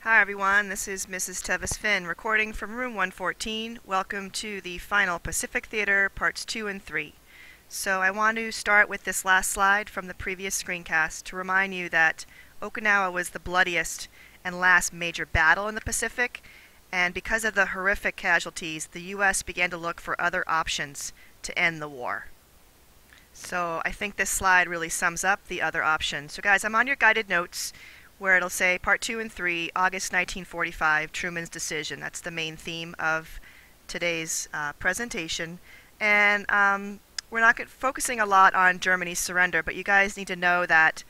Hi everyone, this is Mrs. Tevis-Finn recording from room 114. Welcome to the final Pacific Theater parts 2 and 3. So I want to start with this last slide from the previous screencast to remind you that Okinawa was the bloodiest and last major battle in the Pacific, and because of the horrific casualties, the U.S. began to look for other options to end the war. So I think this slide really sums up the other options. So guys, I'm on your guided notes where it'll say Part 2 and 3, August 1945, Truman's Decision. That's the main theme of today's presentation. And we're not focusing a lot on Germany's surrender, but you guys need to know that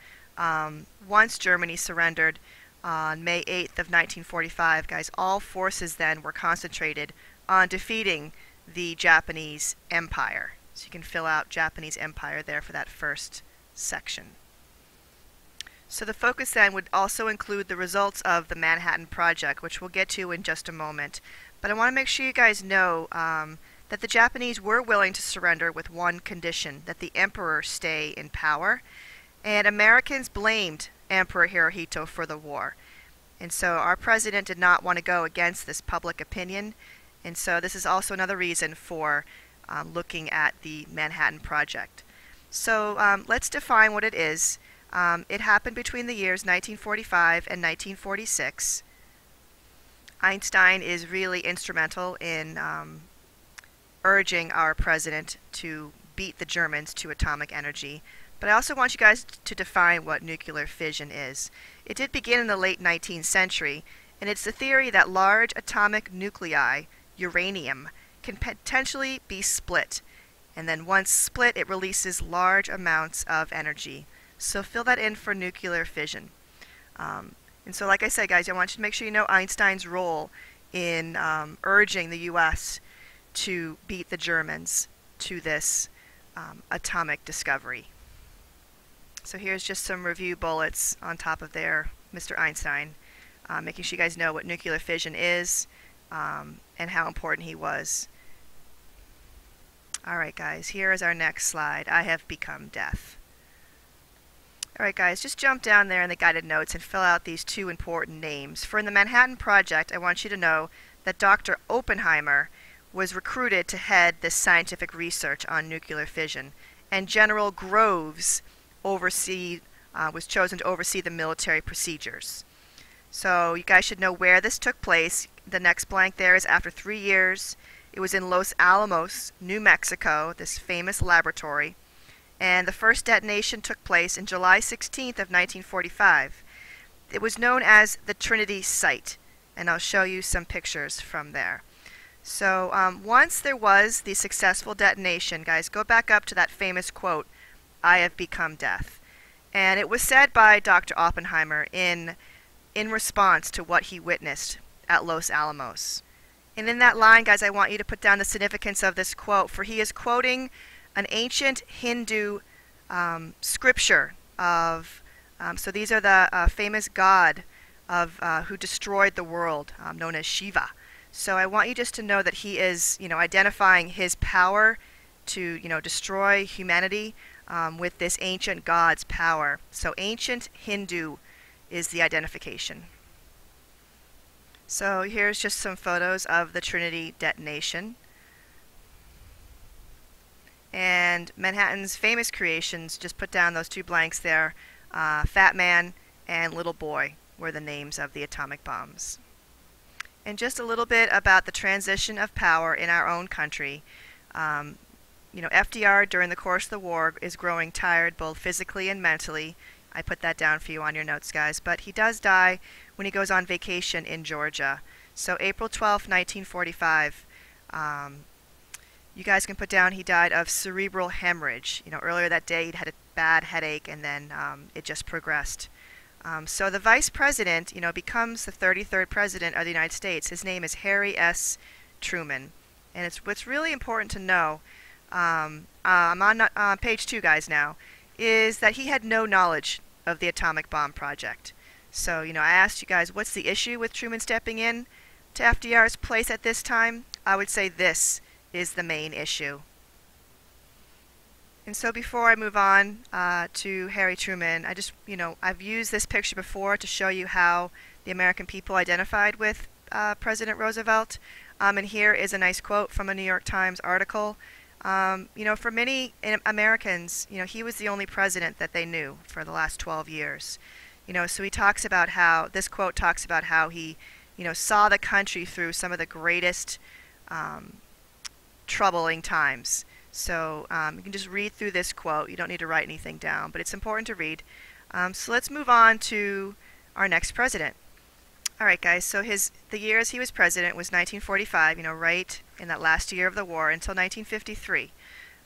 once Germany surrendered on May 8th of 1945, guys, all forces then were concentrated on defeating the Japanese Empire. So you can fill out Japanese Empire there for that first section. So the focus then would also include the results of the Manhattan Project, which we'll get to in just a moment. But I want to make sure you guys know that the Japanese were willing to surrender with one condition, that the emperor stay in power. And Americans blamed Emperor Hirohito for the war. And so our president did not want to go against this public opinion. And so this is also another reason for looking at the Manhattan Project. So let's define what it is. It happened between the years 1945 and 1946. Einstein is really instrumental in urging our president to beat the Germans to atomic energy. But I also want you guys to define what nuclear fission is. It did begin in the late 19th century, and it's the theory that large atomic nuclei, uranium, can potentially be split. And then once split, it releases large amounts of energy. So fill that in for nuclear fission. And so like I said, guys, I want you to make sure you know Einstein's role in urging the U.S. to beat the Germans to this atomic discovery. So here's just some review bullets on top of there, Mr. Einstein, making sure you guys know what nuclear fission is and how important he was. Alright guys, here is our next slide. I have become death. Alright guys, just jump down there in the guided notes and fill out these two important names. For in the Manhattan Project, I want you to know that Dr. Oppenheimer was recruited to head this scientific research on nuclear fission, and General Groves was chosen to oversee the military procedures. So you guys should know where this took place. The next blank there is after 3 years. It was in Los Alamos, New Mexico, this famous laboratory. And the first detonation took place in July 16th of 1945. It was known as the Trinity Site, and I'll show you some pictures from there. So once there was the successful detonation, guys, go back up to that famous quote, "I have become death." And it was said by Dr. Oppenheimer in response to what he witnessed at Los Alamos. And in that line, guys, I want you to put down the significance of this quote, for he is quoting an ancient Hindu scripture of, so these are the famous god of who destroyed the world, known as Shiva. So I want you just to know that he is, identifying his power to, destroy humanity with this ancient god's power. So ancient Hindu is the identification. So here's just some photos of the Trinity detonation. And Manhattan's famous creations, just put down those two blanks there, Fat Man and Little Boy were the names of the atomic bombs. And just a little bit about the transition of power in our own country. FDR during the course of the war is growing tired both physically and mentally. I put that down for you on your notes, guys. But he does die when he goes on vacation in Georgia. So April 12th, 1945. You guys can put down he died of cerebral hemorrhage. Earlier that day he'd had a bad headache and then it just progressed. So the vice president, becomes the 33rd president of the United States. His name is Harry S. Truman. And what's really important to know, I'm on page 2, guys, now, is that he had no knowledge of the atomic bomb project. So, I asked you guys, what's the issue with Truman stepping in to FDR's place at this time? I would say this is the main issue. And so before I move on to Harry Truman, I've used this picture before to show you how the American people identified with President Roosevelt. And here is a nice quote from a New York Times article. For many Americans, he was the only president that they knew for the last 12 years. So he talks about how, this quote talks about how he, saw the country through some of the greatest troubling times. So you can just read through this quote. You don't need to write anything down, but it's important to read. So let's move on to our next president. All right, guys, so the years he was president was 1945, right in that last year of the war, until 1953.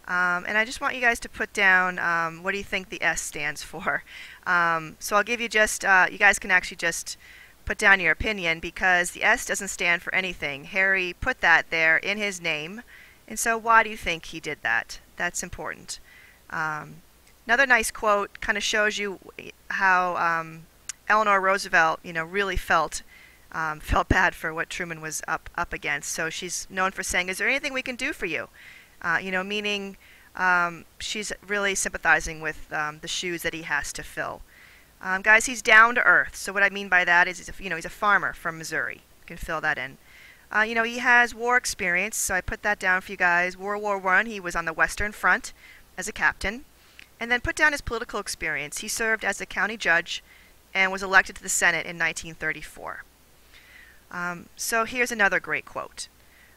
And I just want you guys to put down what do you think the S stands for. So I'll give you just, you guys can actually just put down your opinion, because the S doesn't stand for anything. Harry put that there in his name, and so why do you think he did that? That's important. Another nice quote kind of shows you how Eleanor Roosevelt, really felt bad for what Truman was up against. So she's known for saying, "Is there anything we can do for you?" Meaning she's really sympathizing with the shoes that he has to fill. Guys, he's down to earth. So what I mean by that is, he's a farmer from Missouri. You can fill that in. He has war experience, so I put that down for you guys. World War I, he was on the Western Front as a captain. And then put down his political experience. He served as a county judge and was elected to the Senate in 1934. So here's another great quote.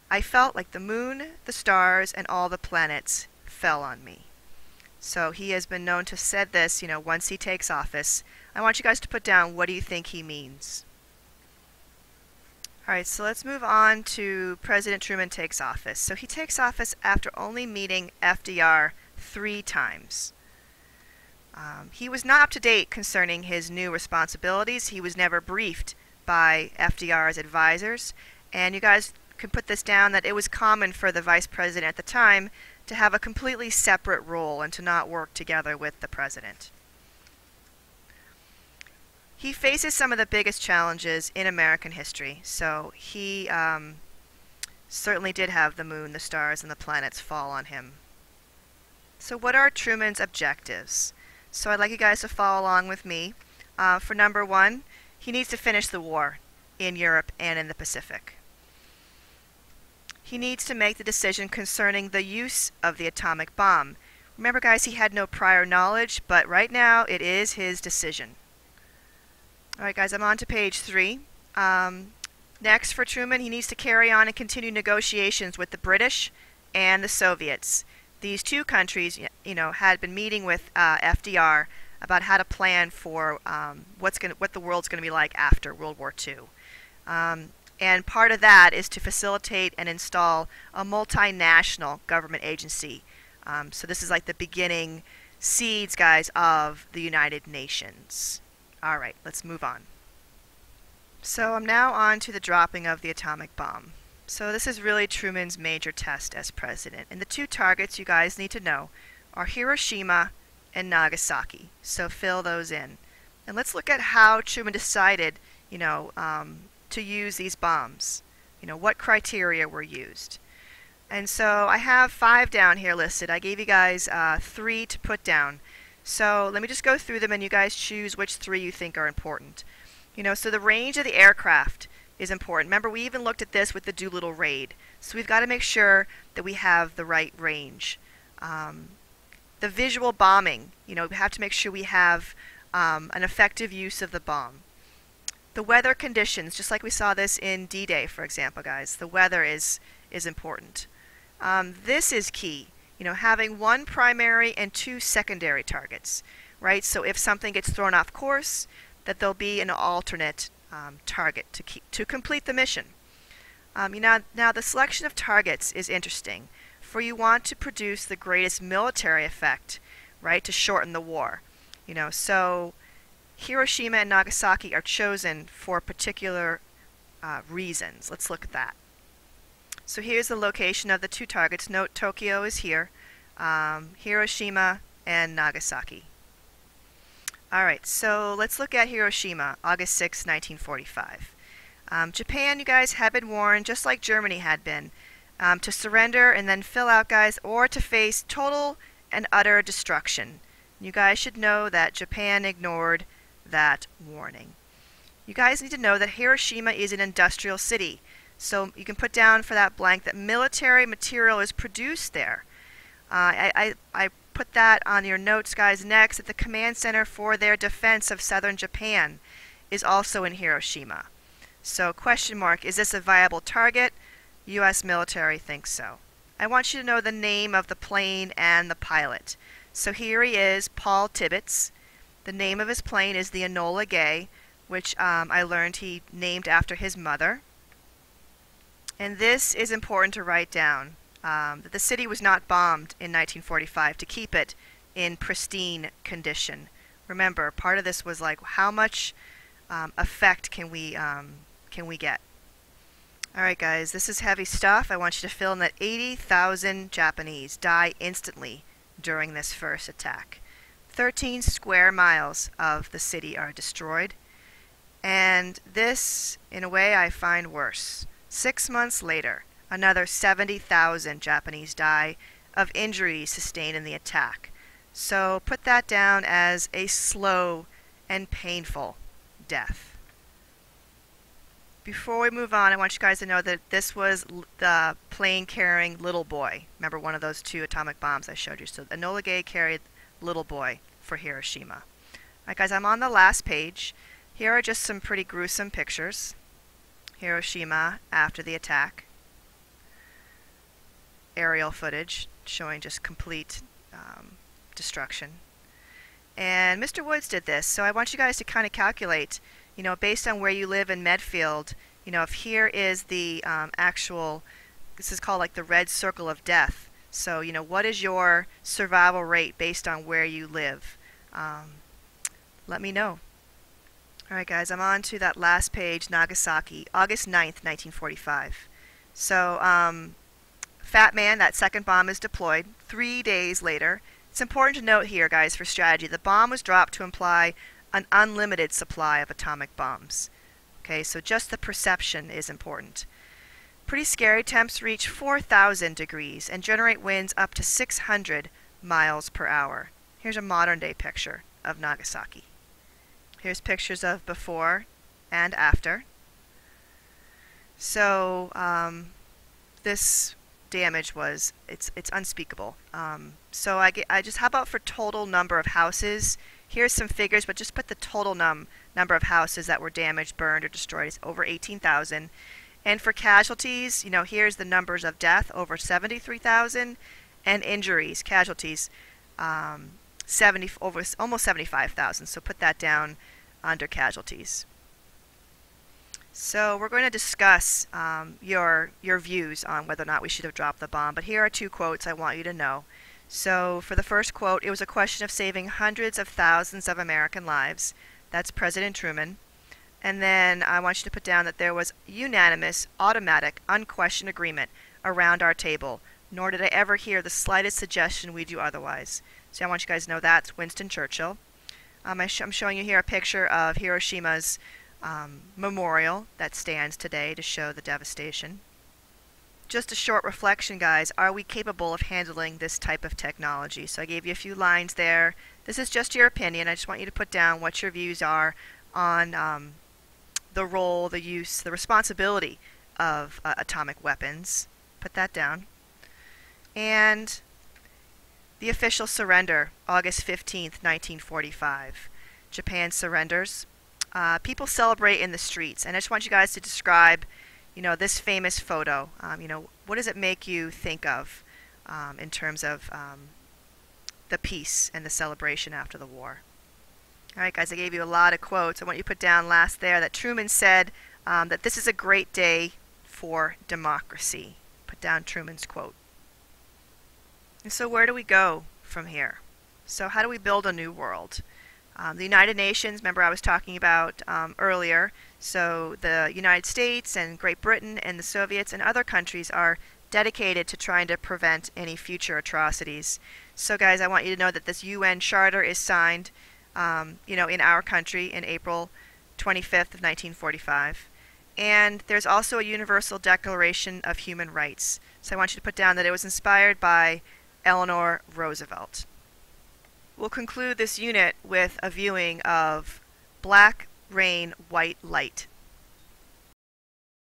"I felt like the moon, the stars, and all the planets fell on me." So he has been known to said this, once he takes office. I want you guys to put down, what do you think he means? All right, so let's move on to President Truman takes office. So he takes office after only meeting FDR 3 times. He was not up to date concerning his new responsibilities. He was never briefed by FDR's advisors. And you guys can put this down, that it was common for the vice president at the time to have a completely separate role and to not work together with the president. He faces some of the biggest challenges in American history. So he certainly did have the moon, the stars, and the planets fall on him. So what are Truman's objectives? So I'd like you guys to follow along with me. For number 1, he needs to finish the war in Europe and in the Pacific. He needs to make the decision concerning the use of the atomic bomb. Remember, guys, he had no prior knowledge, but right now it is his decision. All right, guys, I'm on to page 3. Next, for Truman, he needs to carry on and continue negotiations with the British and the Soviets. These 2 countries, had been meeting with FDR about how to plan for what the world's going to be like after World War II. And part of that is to facilitate and install a multinational government agency. So this is like the beginning seeds, guys, of the United Nations. All right, let's move on. So I'm now on to the dropping of the atomic bomb. So this is really Truman's major test as president. And the 2 targets you guys need to know are Hiroshima and Nagasaki. So fill those in. And let's look at how Truman decided, to use these bombs. What criteria were used. And so I have 5 down here listed. I gave you guys 3 to put down. So let me just go through them and you guys choose which 3 you think are important. So the range of the aircraft is important. Remember, we even looked at this with the Doolittle raid. So we've got to make sure that we have the right range. The visual bombing, we have to make sure we have an effective use of the bomb. The weather conditions, just like we saw this in D-Day, for example, guys. The weather is important. This is key, having 1 primary and 2 secondary targets, right? So if something gets thrown off course, that there'll be an alternate target to complete the mission. Now the selection of targets is interesting, for you want to produce the greatest military effect, right, to shorten the war. So Hiroshima and Nagasaki are chosen for particular reasons. Let's look at that. So here's the location of the 2 targets. Note Tokyo is here, Hiroshima and Nagasaki. Alright, so let's look at Hiroshima, August 6, 1945. Japan, you guys, had been warned, just like Germany had been, to surrender and then fill out, guys, or to face total and utter destruction. You guys should know that Japan ignored that warning. You guys need to know that Hiroshima is an industrial city. So you can put down for that blank that military material is produced there. I put that on your notes, guys, next, that the command center for their defense of southern Japan is also in Hiroshima. So question mark, is this a viable target? U.S. military thinks so. I want you to know the name of the plane and the pilot. So here he is, Paul Tibbets. The name of his plane is the Enola Gay, which I learned he named after his mother. And this is important to write down, that the city was not bombed in 1945 to keep it in pristine condition. Remember, part of this was like, how much effect can we get? Alright guys, this is heavy stuff. I want you to fill in that 80,000 Japanese die instantly during this first attack. 13 square miles of the city are destroyed. And this, in a way, I find worse. 6 months later, another 70,000 Japanese die of injuries sustained in the attack. So put that down as a slow and painful death. Before we move on, I want you guys to know that this was the plane carrying Little Boy. Remember one of those 2 atomic bombs I showed you. So Enola Gay carried Little Boy for Hiroshima. Alright guys, I'm on the last page. Here are just some pretty gruesome pictures. Hiroshima after the attack. Aerial footage showing just complete destruction. And Mr. Woods did this, so I want you guys to kind of calculate, you know, based on where you live in Medfield, you know, if here is the actual, this is called like the red circle of death. So, you know, what is your survival rate based on where you live? Let me know. Alright guys, I'm on to that last page, Nagasaki, August 9th, 1945. So, Fat Man, that second bomb is deployed 3 days later. It's important to note here, guys, for strategy, the bomb was dropped to imply an unlimited supply of atomic bombs. Okay, so just the perception is important. Pretty scary. Temps reach 4,000 degrees and generate winds up to 600 miles per hour. Here's a modern day picture of Nagasaki. Here's pictures of before and after. So this damage was, it's unspeakable. So I just, how about for total number of houses? Here's some figures, but just put the total number of houses that were damaged, burned, or destroyed. It's over 18,000. And for casualties, you know, here's the numbers of death, over 73,000, and injuries, casualties, almost 75,000. So put that down under casualties. So we're going to discuss your views on whether or not we should have dropped the bomb. But here are 2 quotes I want you to know. So for the first quote, it was a question of saving hundreds of thousands of American lives. That's President Truman. And then I want you to put down that there was unanimous, automatic, unquestioned agreement around our table, nor did I ever hear the slightest suggestion we do otherwise. So I want you guys to know that's Winston Churchill. I'm showing you here a picture of Hiroshima's memorial that stands today to show the devastation. Just a short reflection, guys. Are we capable of handling this type of technology? So I gave you a few lines there. This is just your opinion. I just want you to put down what your views are on the role, the use, the responsibility of atomic weapons. Put that down. And the official surrender, August 15th, 1945. Japan surrenders. People celebrate in the streets, and I just want you guys to describe, you know, this famous photo. You know, what does it make you think of in terms of the peace and the celebration after the war? All right, guys, I gave you a lot of quotes. I want you to put down last there that Truman said that this is a great day for democracy. Put down Truman's quote. And so where do we go from here? So how do we build a new world? The United Nations, remember I was talking about earlier, so the United States and Great Britain and the Soviets and other countries are dedicated to trying to prevent any future atrocities. So guys, I want you to know that this UN Charter is signed you know, in our country in April 25th of 1945. And there's also a Universal Declaration of Human Rights. So I want you to put down that it was inspired by Eleanor Roosevelt. We'll conclude this unit with a viewing of black, rain, white, light.